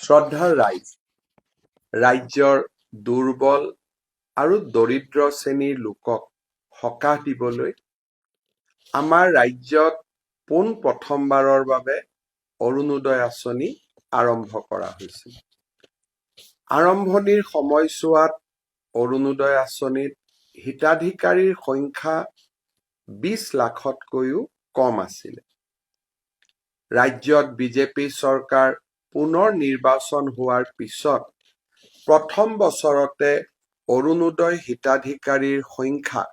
শ্ৰদ্ধাৰ ৰাইজ, ৰাজ্যৰ দুৰ্বল আৰু দৰিদ্ৰ শ্ৰেণীৰ লোকক সকাহ দিবলৈ আমাৰ ৰাজ্যত পোন প্ৰথমবাৰৰ বাবে অৰুণোদয় আঁচনি আৰম্ভ কৰা হৈছিল। আৰম্ভণিৰ সময়ছোৱাত অৰুণোদয় আঁচনিত হিতাধিকাৰীৰ সংখ্যা 20 লাখতকৈও কম আছিল। ৰাজ্যত বিজেপি চৰকাৰ পুনৰ নিৰ্বাচন হোৱাৰ পিছত প্ৰথম বছৰতে অৰুণোদয় হিতাধিকাৰীৰ সংখ্যা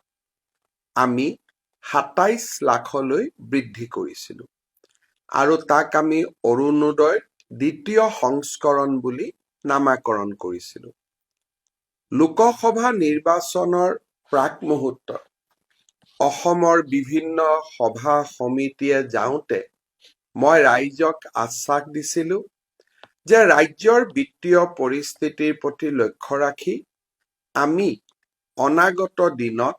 আমি 27 লাখলৈ বৃদ্ধি কৰিছিলোঁ আৰু তাক আমি অৰুণোদয়ৰ দ্বিতীয় সংস্কৰণ বুলি নামাকৰণ কৰিছিলোঁ। লোকসভা নিৰ্বাচনৰ প্ৰাক মুহূৰ্তত অসমৰ বিভিন্ন সভা সমিতিয়ে যাওঁতে মই ৰাইজক আশ্বাস দিছিলোঁ যে ৰাজ্যৰ বিত্তীয় পৰিস্থিতিৰ প্ৰতি লক্ষ্য ৰাখি আমি অনাগত দিনত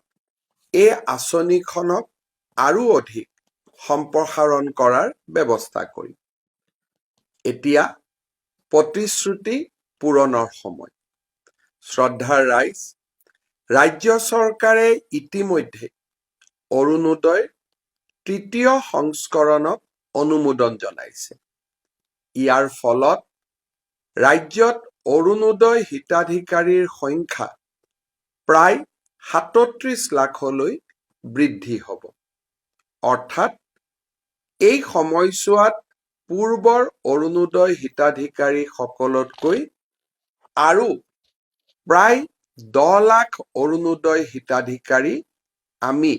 এই আঁচনিখনক আৰু অধিক সম্প্ৰসাৰণ কৰাৰ ব্যৱস্থা কৰিম। এতিয়া প্ৰতিশ্ৰুতি পূৰণৰ সময়। শ্ৰদ্ধাৰ ৰাইজ, ৰাজ্য চৰকাৰে ইতিমধ্যে অৰুণোদয়ৰ তৃতীয় সংস্কৰণক অনুমোদন জনাইছে। ইয়াৰ ফলত ৰাজ্যত অৰুণোদয় হিতাধিকাৰীৰ সংখ্যা প্ৰায় 37 লাখলৈ বৃদ্ধি হ'ব। অৰ্থাৎ এই সময়ছোৱাত পূৰ্বৰ অৰুণোদয় হিতাধিকাৰীসকলতকৈ আৰু প্ৰায় 10 লাখ অৰুণোদয় হিতাধিকাৰী আমি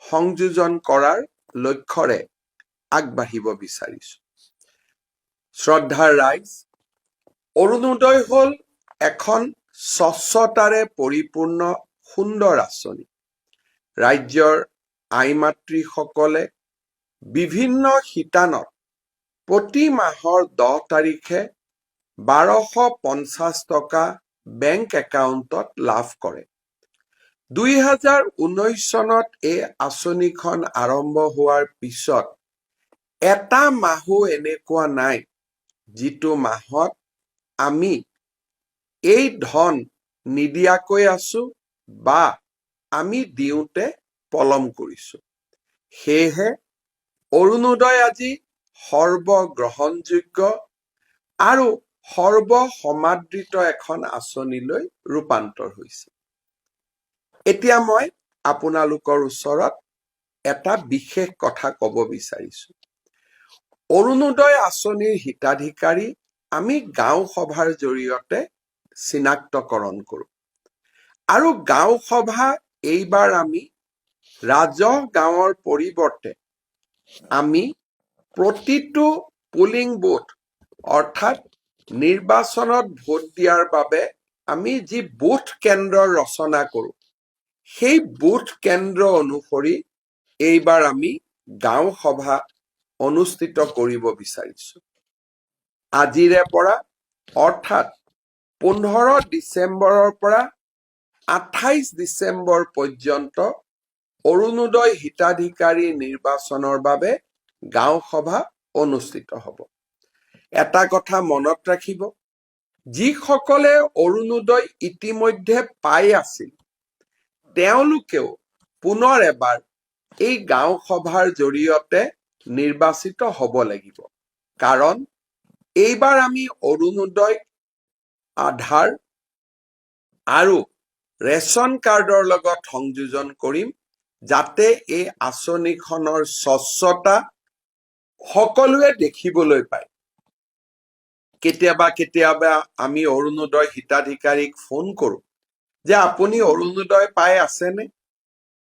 সংযোজন কৰাৰ লক্ষ্যৰে আগবাঢ়িব বিচাৰিছো। শ্ৰদ্ধাৰ ৰাইজ, অৰুণোদয় হ'ল এখন স্বচ্ছতাৰে পৰিপূৰ্ণ সুন্দৰ আঁচনি। ৰাজ্যৰ আই মাতৃসকলে বিভিন্ন শিতানত প্ৰতি মাহৰ 10 তাৰিখে 1250 টকা বেংক একাউণ্টত লাভ কৰে। 2019 চনত এই আঁচনিখন আৰম্ভ হোৱাৰ পিছত এটা মাহো এনেকুৱা নাই যিটো মাহত আমি এই ধন নিদিয়াকৈ আছো বা আমি দিওঁতে পলম কৰিছো। সেয়েহে অৰুণোদয় আজি সৰ্বগ্ৰহণযোগ্য আৰু সৰ্বসমাদৃত এখন আঁচনিলৈ ৰূপান্তৰ হৈছে। এতিয়া মই আপোনালোকৰ ওচৰত এটা বিশেষ কথা ক'ব বিচাৰিছো। অৰুণোদয় আঁচনিৰ হিতাধিকাৰী আমি গাঁও সভাৰ জৰিয়তে চিনাক্তকৰণ কৰোঁ আৰু গাঁও সভা এইবাৰ আমি ৰাজহ গাঁৱৰ পৰিৱৰ্তে আমি প্ৰতিটো পুলিং বুথ অৰ্থাৎ নিৰ্বাচনত ভোট দিয়াৰ বাবে আমি যি বুথ কেন্দ্ৰ ৰচনা কৰোঁ সেই বুথ কেন্দ্ৰ অনুসৰি এইবাৰ আমি গাঁও সভা অনুষ্ঠিত কৰিব বিচাৰিছো। আজিৰে পৰা অৰ্থাৎ 15 ডিচেম্বৰৰ পৰা 28 ডিচেম্বৰ পৰ্যন্ত অৰুণোদয় হিতাধিকাৰী নিৰ্বাচনৰ বাবে গাঁও সভা অনুষ্ঠিত হ'ব। এটা কথা মনত ৰাখিব, যিসকলে অৰুণোদয় ইতিমধ্যে পাই আছিল তেওঁলোকেও পুনৰ এবাৰ এই গাঁও সভাৰ জৰিয়তে নিৰ্বাচিত হ'ব লাগিব। কাৰণ এইবাৰ আমি অৰুণোদয় আধাৰ আৰু ৰেচন কাৰ্ডৰ লগত সংযোজন কৰিম যাতে এই আঁচনিখনৰ স্বচ্ছতা সকলোৱে দেখিবলৈ পায়। কেতিয়াবা আমি অৰুণোদয় হিতাধিকাৰীক ফোন কৰোঁ যে আপুনি অৰুণোদয় পাই আছেনে?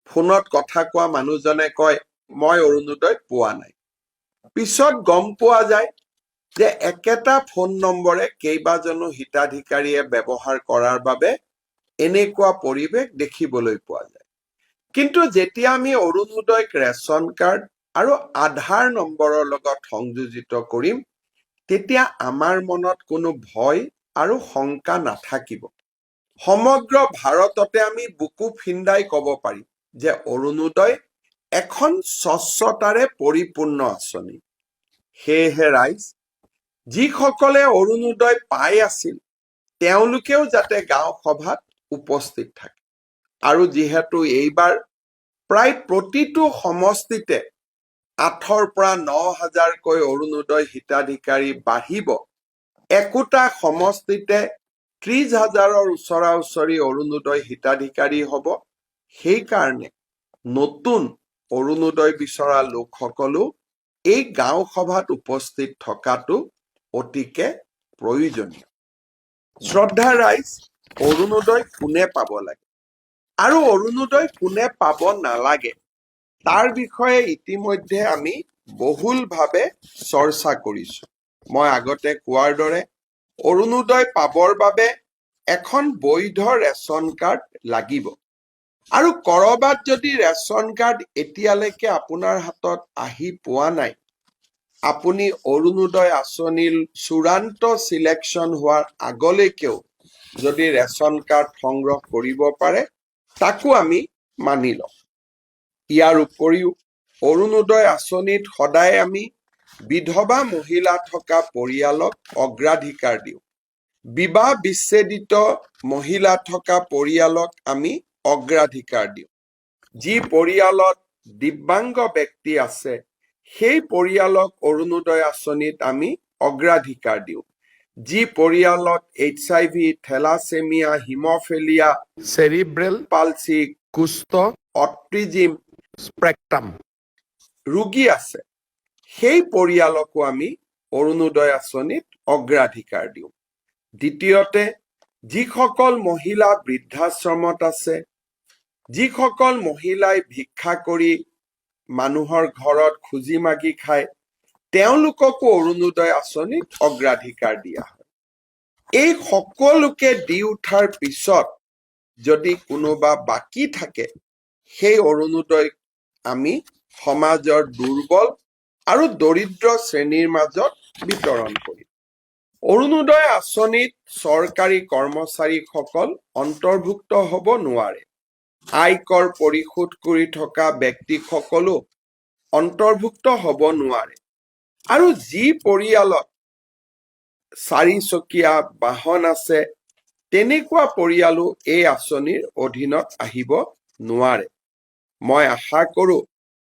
ফোনত কথা কোৱা মানুহজনে কয় মই অৰুণোদয় পোৱা নাই। পিছত গম পোৱা যায় যে একেটা ফোন নম্বৰে কেইবাজনো হিতাধিকাৰীয়ে ব্যৱহাৰ কৰাৰ বাবে এনেকুৱা পৰিৱেশ দেখিবলৈ পোৱা যায়। কিন্তু যেতিয়া আমি অৰুণোদয়ক ৰেচন কাৰ্ড আৰু আধাৰ নম্বৰৰ লগত সংযোজিত কৰিম তেতিয়া আমাৰ মনত কোনো ভয় আৰু শংকা নাথাকিব। সমগ্ৰ ভাৰততে আমি বুকু ফিন্দাই ক'ব পাৰিম যে অৰুণোদয় এখন স্বচ্ছতাৰে পৰিপূৰ্ণ আঁচনি। সেয়েহে ৰাইজ, যিসকলে অৰুণোদয় পাই আছিল তেওঁলোকেও যাতে গাঁও সভাত উপস্থিত থাকে। আৰু যিহেতু এইবাৰ প্ৰায় প্ৰতিটো সমষ্টিতে 8,000 পৰা 9,000কৈ অৰুণোদয় হিতাধিকাৰী বাঢ়িব, একোটা সমষ্টিতে 30,000ৰ ওচৰা-ওচৰি অৰুণোদয় হিতাধিকাৰী হ'ব। সেইকাৰণে নতুন অৰুণোদয় বিচৰা লোকসকলো এই গাঁও সভাত উপস্থিত থকাটো অতিকে প্ৰয়োজনীয়। শ্ৰদ্ধা ৰাইজ, অৰুণোদয় কোনে পাব লাগে আৰু অৰুণোদয় কোনে পাব নালাগে তাৰ বিষয়ে ইতিমধ্যে আমি বহুলভাৱে চৰ্চা কৰিছো। মই আগতে কোৱাৰ দৰে অৰুণোদয় পাবৰ বাবে এখন বৈধ ৰেচন কাৰ্ড লাগিব। আৰু কৰবাত যদি ৰেচন কাৰ্ড এতিয়ালৈকে আপোনাৰ হাতত আহি পোৱা নাই, আপুনি অৰুণোদয় আঁচনিৰ চূড়ান্ত চিলেকশ্যন হোৱাৰ আগলৈকেও যদি ৰেচন কাৰ্ড সংগ্ৰহ কৰিব পাৰে, তাকো আমি মানি লওঁ। ইয়াৰ উপৰিও অৰুণোদয় আঁচনিত সদায় আমি বিধৱা মহিলা থকা পৰিয়ালক অগ্ৰাধিকাৰ দিওঁ। বিবাহ বিচ্ছেদিত মহিলা থকা পৰিয়ালক আমি অগ্ৰাধিকাৰ দিওঁ। যি পৰিয়ালত দিব্যাংগ ব্যক্তি আছে সেই পৰিয়ালক অৰুণোদয় আঁচনিত আমি অগ্ৰাধিকাৰ দিওঁ। যি পৰিয়ালত HIV, থেলাছেমিয়া, হিমফেলিয়া, চেৰিব্ৰেল পালচি, কুষ্ঠ, অটিজিম স্পেক্ট্ৰাম ৰোগী আছে সেই পৰিয়ালকো আমি অৰুণোদয় আঁচনিত অগ্ৰাধিকাৰ দিওঁ। দ্বিতীয়তে, যিসকল মহিলা বৃদ্ধাশ্ৰমত আছে, যিসকল মহিলাই ভিক্ষা কৰি মানুহৰ ঘৰত খুজি মাগি খায়, তেওঁলোককো অৰুণোদয় আঁচনিত অগ্ৰাধিকাৰ দিয়া হয়। এই সকলোকে দি উঠাৰ পিছত যদি কোনোবা বাকী থাকে, সেই অৰুণোদয় আমি সমাজৰ দুৰ্বল আৰু দৰিদ্ৰ শ্ৰেণীৰ মাজত বিতৰণ কৰিম। অৰুণোদয় আঁচনিত চৰকাৰী কৰ্মচাৰীসকল অন্তৰ্ভুক্ত হ'ব নোৱাৰে। আয়কৰ পৰিশোধ কৰি থকা ব্যক্তিসকলো অন্তৰ্ভুক্ত হ'ব নোৱাৰে। আৰু যি পৰিয়ালত 4চকীয়া বাহন আছে তেনেকুৱা পৰিয়ালো এই আঁচনিৰ অধীনত আহিব নোৱাৰে। মই আশা কৰো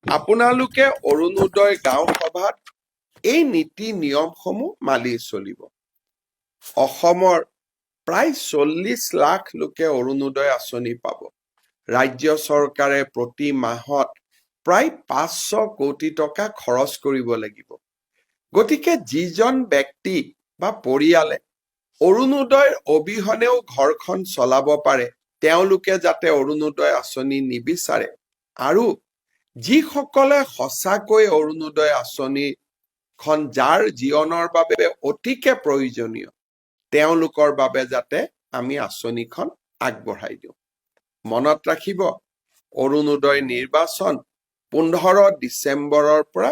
আপোনালোকে অৰুণোদয় গাঁও সভাত এই নীতি নিয়মসমূহ মানি চলিব। অসমৰ প্ৰায় 40 লাখ লোকে অৰুণোদয় আঁচনি পাব। ৰাজ্য চৰকাৰে প্ৰতি মাহত প্ৰায় 500 কোটি টকা খৰচ কৰিব লাগিব। গতিকে যিজন ব্যক্তি বা পৰিয়ালে অৰুণোদয়ৰ অবিহনেও ঘৰখন চলাব পাৰে, তেওঁলোকে যাতে অৰুণোদয় আঁচনি নিবিচাৰে। আৰু যিসকলে সঁচাকৈ অৰুণোদয় আঁচনিখন যাৰ জীৱনৰ বাবে অতিকে প্ৰয়োজনীয়, তেওঁলোকৰ বাবে যাতে আমি আঁচনিখন আগবঢ়াই দিওঁ। মনত ৰাখিব, অৰুণোদয় নিৰ্বাচন 15 ডিচেম্বৰৰ পৰা